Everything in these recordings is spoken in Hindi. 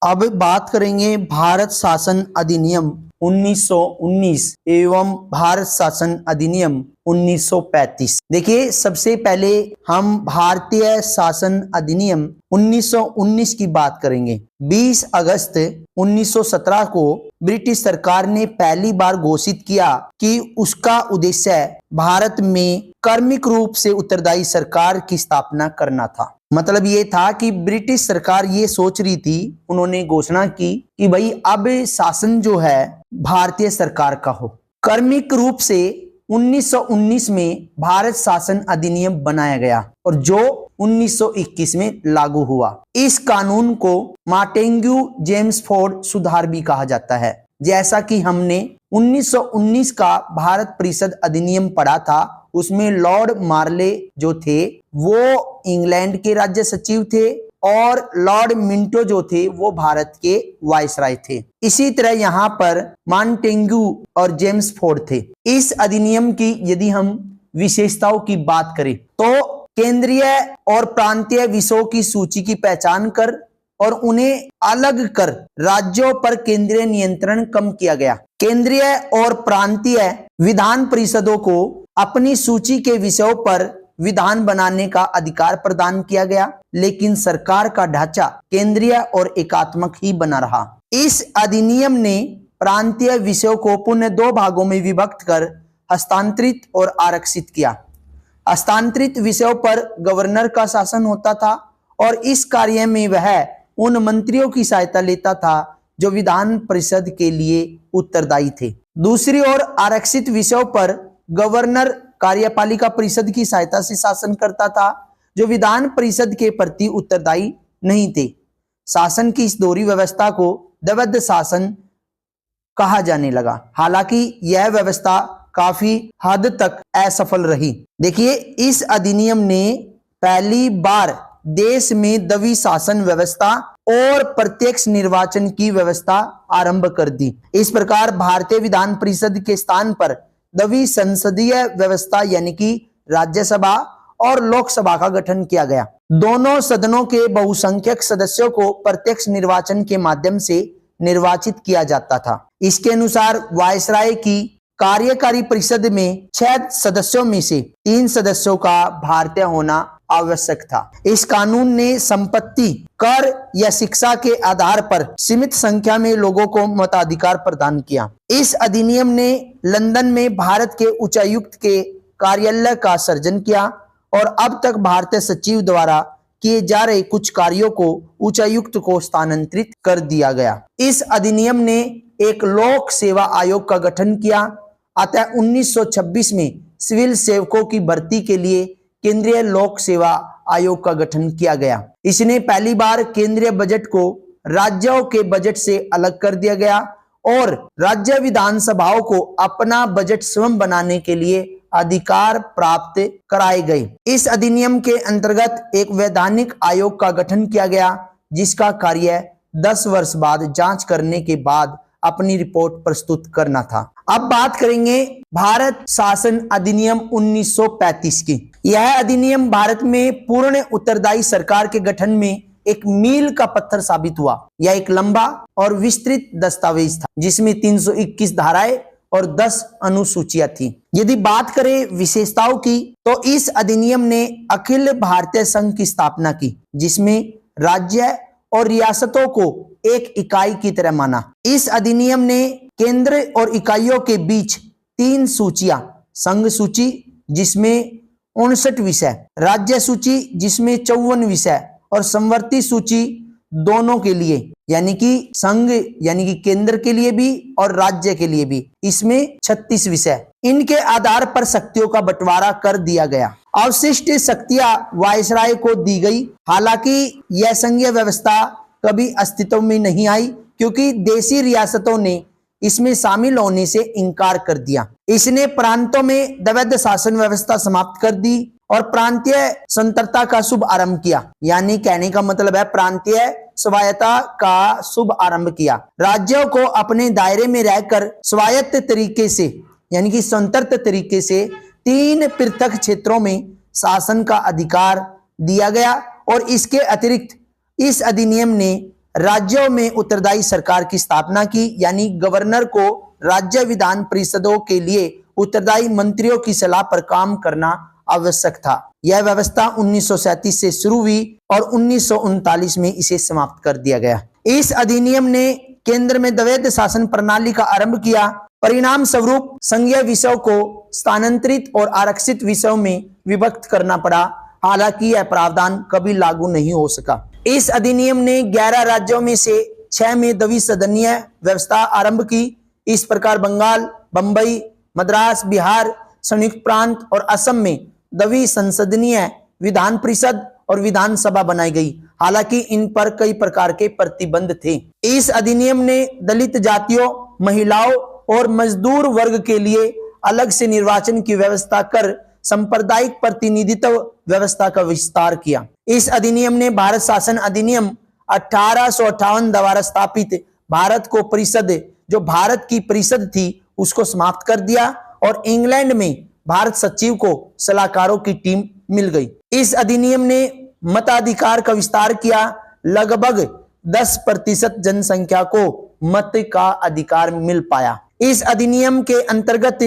अब बात करेंगे भारत शासन अधिनियम 1919 एवं भारत शासन अधिनियम 1935। देखिए, सबसे पहले हम भारतीय शासन अधिनियम 1919 की बात करेंगे। 20 अगस्त 1917 को ब्रिटिश सरकार ने पहली बार घोषित किया कि उसका उद्देश्य भारत में कर्मिक रूप से उत्तरदायी सरकार की स्थापना करना था। मतलब ये था कि ब्रिटिश सरकार ये सोच रही थी, उन्होंने घोषणा की कि भाई अब शासन जो है भारतीय सरकार का हो। कर्मिक रूप से 1919 में भारत शासन अधिनियम बनाया गया और जो 1921 में लागू हुआ। इस कानून को मॉन्टेग्यू जेम्सफोर्ड सुधार भी कहा जाता है। जैसा कि हमने 1919 का भारत परिषद अधिनियम पढ़ा था, उसमें लॉर्ड मार्ले जो थे वो इंग्लैंड के राज्य सचिव थे और लॉर्ड मिंटो जो थे वो भारत के वायसराय थे। इसी तरह यहाँ पर मॉन्टेग्यू और जेम्सफोर्ड थे। इस अधिनियम की यदि हम विशेषताओं की बात करें तो केंद्रीय और प्रांतीय विषयों की सूची की पहचान कर और उन्हें अलग कर राज्यों पर केंद्रीय नियंत्रण कम किया गया। केंद्रीय और प्रांतीय विधान परिषदों को अपनी सूची के विषयों पर विधान बनाने का अधिकार प्रदान किया गया, लेकिन सरकार का ढांचा केंद्रीय और एकात्मक ही बना रहा। इस अधिनियम ने प्रांतीय विषयों को पुनः दो भागों में विभक्त कर हस्तांतरित और आरक्षित किया। हस्तांतरित विषयों पर गवर्नर का शासन होता था और इस कार्य में वह उन मंत्रियों की सहायता लेता था जो विधान परिषद के लिए उत्तरदायी थे। दूसरी ओर आरक्षित विषयों पर गवर्नर कार्यपालिका परिषद की सहायता से शासन करता था, जो विधान परिषद के प्रति उत्तरदायी नहीं थे। शासन की इस दोहरी व्यवस्था को द्वैध शासन कहा जाने लगा। हालांकि यह व्यवस्था काफी हद तक असफल रही। देखिए, इस अधिनियम ने पहली बार देश में द्वि शासन व्यवस्था और प्रत्यक्ष निर्वाचन की व्यवस्था आरंभ कर दी। इस प्रकार भारतीय विधान परिषद के स्थान पर द्वि संसदीय व्यवस्था यानी कि राज्यसभा और लोकसभा का गठन किया गया। दोनों सदनों के बहुसंख्यक सदस्यों को प्रत्यक्ष निर्वाचन के माध्यम से निर्वाचित किया जाता था। इसके अनुसार वायसराय की कार्यकारी परिषद में 6 सदस्यों में से 3 सदस्यों का भारतीय होना आवश्यक था। इस कानून ने संपत्ति कर या शिक्षा के आधार पर सीमित संख्या में लोगों को मताधिकार प्रदान किया। इस अधिनियम ने लंदन में भारत के उच्चायुक्त के कार्यालय का सृजन किया और अब तक भारतीय सचिव द्वारा किए जा रहे कुछ कार्यों को उच्चायुक्त को स्थानांतरित कर दिया गया। इस अधिनियम ने एक लोक सेवा आयोग का गठन किया। अतः 1926 में सिविल सेवकों की भर्ती के लिए केंद्रीय लोक सेवा आयोग का गठन किया गया। इसने पहली बार केंद्रीय बजट को राज्यों के बजट से अलग कर दिया गया और राज्य विधानसभाओं को अपना बजट स्वयं बनाने के लिए अधिकार प्राप्त कराए गए। इस अधिनियम के अंतर्गत एक वैधानिक आयोग का गठन किया गया, जिसका कार्य 10 वर्ष बाद जांच करने के बाद अपनी रिपोर्ट प्रस्तुत करना था। अब बात करेंगे भारत शासन अधिनियम 1935 की। यह अधिनियम भारत में पूर्ण उत्तरदायी सरकार के गठन में एक मील का पत्थर साबित हुआ। यह एक लंबा और विस्तृत दस्तावेज था, जिसमें 321 धाराएं और 10 अनुसूचियां थी। यदि बात करें विशेषताओं की, तो इस अधिनियम ने अखिल भारतीय संघ की स्थापना की, जिसमें राज्य और रियासतों को एक इकाई की तरह माना। इस अधिनियम ने केंद्र और इकाइयों के बीच 3 सूचियां, संघ सूची जिसमें 59 विषय, राज्य सूची जिसमें 54 विषय और समवर्ती सूची दोनों के लिए, यानी कि संघ यानी कि केंद्र के लिए भी और राज्य के लिए भी, इसमें 36 विषय। इनके आधार पर शक्तियों का बंटवारा कर दिया गया। अवशिष्ट शक्तियां वायसराय को दी गई। हालांकि यह संघीय व्यवस्था कभी अस्तित्व में नहीं आई, क्योंकि देशी रियासतों ने इसमें शामिल होने से इनकार कर दिया। इसने प्रांतों में द्वैध शासन व्यवस्था समाप्त कर दी और प्रांतीय स्वतंत्रता का शुभ आरंभ किया। यानी कहने का मतलब है प्रांतीय स्वायत्तता का शुभ आरंभ किया। राज्यों को अपने दायरे में रहकर स्वायत्त तरीके से यानी कि स्वतंत्र तरीके से 3 पृथक क्षेत्रों में शासन का अधिकार दिया गया और इसके अतिरिक्त इस अधिनियम ने राज्यों में उत्तरदायी सरकार की स्थापना की, यानी गवर्नर को राज्य विधान परिषदों के लिए उत्तरदायी मंत्रियों की सलाह पर काम करना आवश्यक था। यह व्यवस्था 1937 से शुरू हुई और 1939 में इसे समाप्त कर दिया गया। इस अधिनियम ने केंद्र में द्वैध शासन प्रणाली का आरंभ किया। परिणाम स्वरूप संघीय विषयों को स्थानांतरित और आरक्षित विषयों में विभक्त करना पड़ा। हालांकि यह प्रावधान कभी लागू नहीं हो सका। इस अधिनियम ने 11 राज्यों में से 6 में द्विसदनीय व्यवस्था आरंभ की। इस प्रकार बंगाल, बंबई, मद्रास, बिहार, संयुक्त प्रांत और असम में द्विसंसदीय विधान परिषद और विधानसभा बनाई गई। हालांकि इन पर कई प्रकार के प्रतिबंध थे। इस अधिनियम ने दलित जातियों, महिलाओं और मजदूर वर्ग के लिए अलग से निर्वाचन की व्यवस्था कर सांप्रदायिक प्रतिनिधित्व व्यवस्था का विस्तार किया। इस अधिनियम ने भारत शासन अधिनियम 1858 द्वारा स्थापित भारत को परिषद, जो भारत की परिषद थी, उसको समाप्त कर दिया और इंग्लैंड में भारत सचिव को सलाहकारों की टीम मिल गई। इस अधिनियम ने मताधिकार का विस्तार किया। लगभग 10% जनसंख्या को मत का अधिकार मिल पाया। इस अधिनियम के अंतर्गत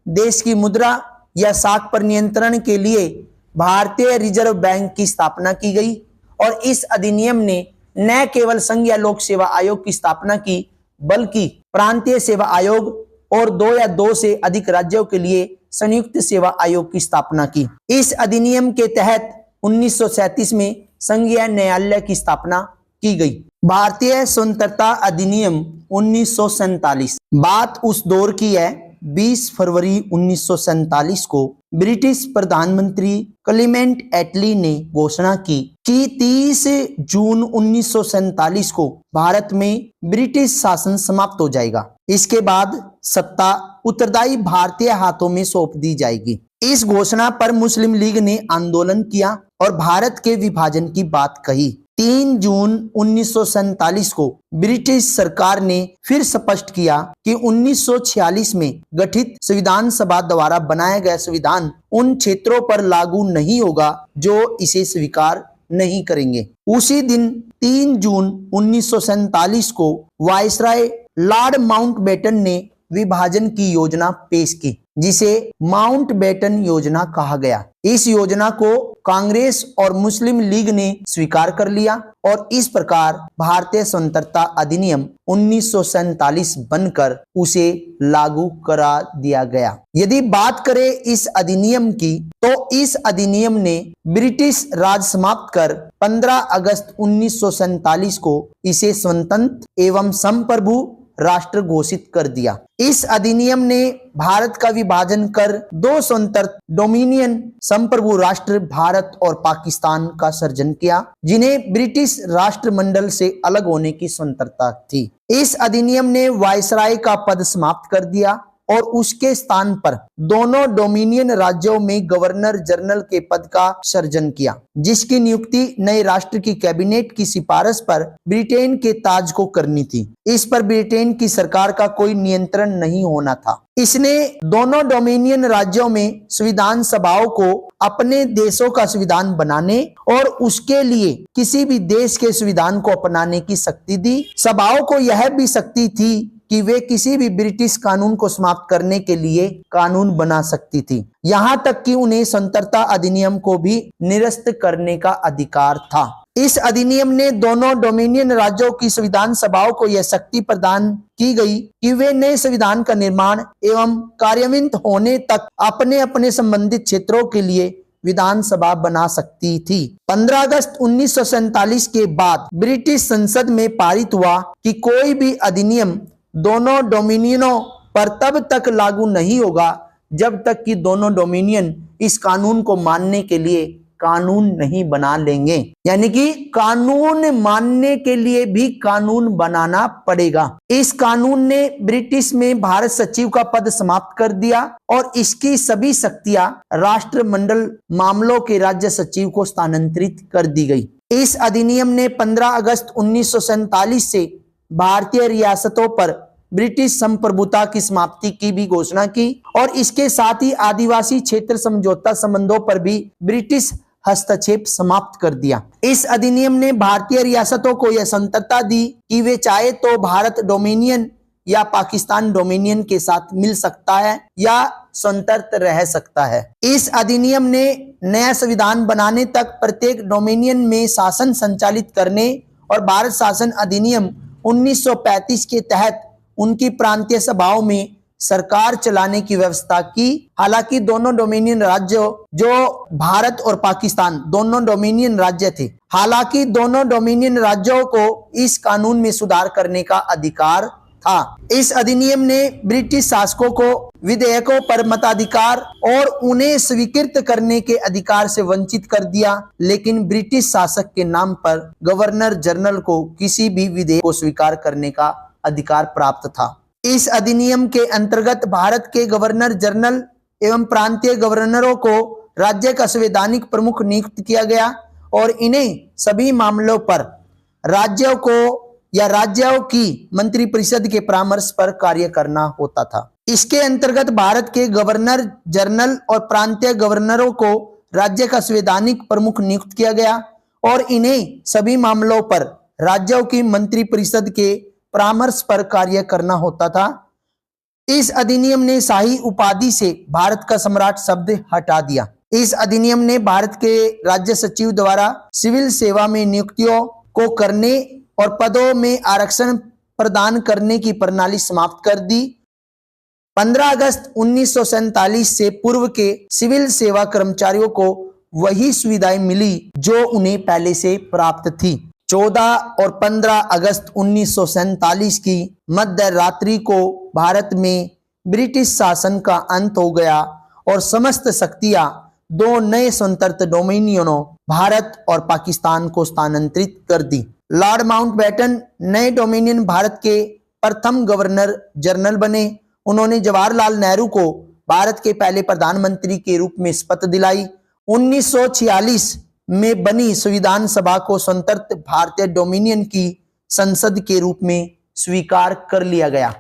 देश की मुद्रा या साख पर नियंत्रण के लिए भारतीय रिजर्व बैंक की स्थापना की गई और इस अधिनियम ने न केवल संघ या लोक सेवा आयोग की स्थापना की, बल्कि प्रांतीय सेवा आयोग और 2 या 2 से अधिक राज्यों के लिए संयुक्त सेवा आयोग की स्थापना की। इस अधिनियम के तहत 1937 में संघीय न्यायालय की स्थापना की गई। भारतीय स्वतंत्रता अधिनियम 1947। बात उस दौर की है। 20 फरवरी 1947 को ब्रिटिश प्रधानमंत्री क्लेमेंट एटली ने घोषणा की कि 30 जून 1947 को भारत में ब्रिटिश शासन समाप्त हो जाएगा। इसके बाद सत्ता उत्तरदायी भारतीय हाथों में सौंप दी जाएगी। इस घोषणा पर मुस्लिम लीग ने आंदोलन किया और भारत के विभाजन की बात कही। 3 जून 1947 को ब्रिटिश सरकार ने फिर स्पष्ट किया कि 1946 में गठित संविधान सभा द्वारा बनाया गया संविधान उन क्षेत्रों पर लागू नहीं होगा जो इसे स्वीकार नहीं करेंगे। उसी दिन 3 जून 1947 को वायसराय लॉर्ड माउंटबेटन ने विभाजन की योजना पेश की, जिसे माउंटबेटन योजना कहा गया। इस योजना को कांग्रेस और मुस्लिम लीग ने स्वीकार कर लिया और इस प्रकार भारतीय स्वतंत्रता अधिनियम 1947 बनकर उसे लागू करा दिया गया। यदि बात करें इस अधिनियम की, तो इस अधिनियम ने ब्रिटिश राज समाप्त कर 15 अगस्त 1947 को इसे स्वतंत्र एवं संप्रभु राष्ट्र घोषित कर दिया। इस अधिनियम ने भारत का विभाजन कर 2 स्वतंत्र डोमिनियन संप्रभु राष्ट्र भारत और पाकिस्तान का सृजन किया, जिन्हें ब्रिटिश राष्ट्रमंडल से अलग होने की स्वतंत्रता थी। इस अधिनियम ने वायसराय का पद समाप्त कर दिया और उसके स्थान पर दोनों डोमिनियन राज्यों में गवर्नर जनरल के पद का सृजन किया, जिसकी नियुक्ति नए राष्ट्र की कैबिनेट की सिफारिश पर ब्रिटेन के ताज को करनी थी। इस पर ब्रिटेन की सरकार का कोई नियंत्रण नहीं होना था। इसने दोनों डोमिनियन राज्यों में संविधान सभाओं को अपने देशों का संविधान बनाने और उसके लिए किसी भी देश के संविधान को अपनाने की शक्ति दी। सभाओं को यह भी शक्ति थी कि वे किसी भी ब्रिटिश कानून को समाप्त करने के लिए कानून बना सकती थी। यहाँ तक कि उन्हें स्वतंत्रता अधिनियम को भी निरस्त करने का अधिकार था। इस अधिनियम ने दोनों डोमिनियन राज्यों की संविधान सभाओं को यह शक्ति प्रदान की गई कि वे नए संविधान का निर्माण एवं कार्यान्वित होने तक अपने अपने संबंधित क्षेत्रों के लिए विधानसभा बना सकती थी। 15 अगस्त 1947 के बाद ब्रिटिश संसद में पारित हुआ कि कोई भी अधिनियम दोनों डोमिनियनों पर तब तक लागू नहीं होगा जब तक कि दोनों डोमिनियन इस कानून को मानने के लिए कानून नहीं बना लेंगे। यानी कि कानून मानने के लिए भी कानून बनाना पड़ेगा। इस कानून ने ब्रिटिश में भारत सचिव का पद समाप्त कर दिया और इसकी सभी शक्तियां राष्ट्रमंडल मामलों के राज्य सचिव को स्थानांतरित कर दी गई। इस अधिनियम ने 15 अगस्त 1947 से भारतीय रियासतों पर ब्रिटिश संप्रभुता की समाप्ति की भी घोषणा की और इसके साथ ही आदिवासी क्षेत्र समझौता संबंधों पर भी ब्रिटिश हस्तक्षेप समाप्त कर दिया। इस अधिनियम ने भारतीय रियासतों को यह स्वतंत्रता दी कि वे चाहे तो भारत डोमिनियन या पाकिस्तान डोमिनियन के साथ मिल सकता है या स्वतंत्र रह सकता है। इस अधिनियम ने नया संविधान बनाने तक प्रत्येक डोमिनियन में शासन संचालित करने और भारत शासन अधिनियम 1935 के तहत उनकी प्रांतीय सभाओं में सरकार चलाने की व्यवस्था की। हालांकि दोनों डोमिनियन राज्यों, जो भारत और पाकिस्तान दोनों डोमिनियन राज्य थे, हालांकि दोनों डोमिनियन राज्यों को इस कानून में सुधार करने का अधिकार था। इस अधिनियम ने ब्रिटिश शासकों को विधेयकों पर मताधिकार और उन्हें स्वीकृत करने के अधिकार से वंचित कर दिया, लेकिन ब्रिटिश शासक के नाम पर गवर्नर जनरल को किसी भी विधेयक को स्वीकार करने का अधिकार प्राप्त था। इस अधिनियम के अंतर्गत भारत के गवर्नर जनरल एवं प्रांतीय गवर्नरों को राज्य का संवैधानिक प्रमुख नियुक्त किया गया और इन्हें सभी मामलों पर राज्यों को या राज्यों की मंत्रिपरिषद के परामर्श पर कार्य करना होता था। इसके अंतर्गत भारत के गवर्नर जनरल और प्रांतीय गवर्नरों को राज्य का संवैधानिक प्रमुख नियुक्त किया गया और इन्हें सभी मामलों पर राज्यों की मंत्रिपरिषद के परामर्श पर कार्य करना होता था। इस अधिनियम ने शाही उपाधि से भारत का सम्राट शब्द हटा दिया। इस अधिनियम ने भारत के राज्य सचिव द्वारा सिविल सेवा में नियुक्तियों को करने और पदों में आरक्षण प्रदान करने की प्रणाली समाप्त कर दी। 15 अगस्त 1947 से पूर्व के सिविल सेवा कर्मचारियों को वही सुविधाएं मिली जो उन्हें पहले से प्राप्त थी। 14 और 15 अगस्त 1947 की मध्य रात्रि को भारत में ब्रिटिश शासन का अंत हो गया और समस्त शक्तियां दो नए स्वतंत्र डोमिनियनों भारत और पाकिस्तान को स्थानांतरित कर दी। लॉर्ड माउंटबेटन नए डोमिनियन भारत के प्रथम गवर्नर जनरल बने। उन्होंने जवाहरलाल नेहरू को भारत के पहले प्रधानमंत्री के रूप में शपथ दिलाई। 1946 में बनी संविधान सभा को स्वतंत्र भारतीय डोमिनियन की संसद के रूप में स्वीकार कर लिया गया।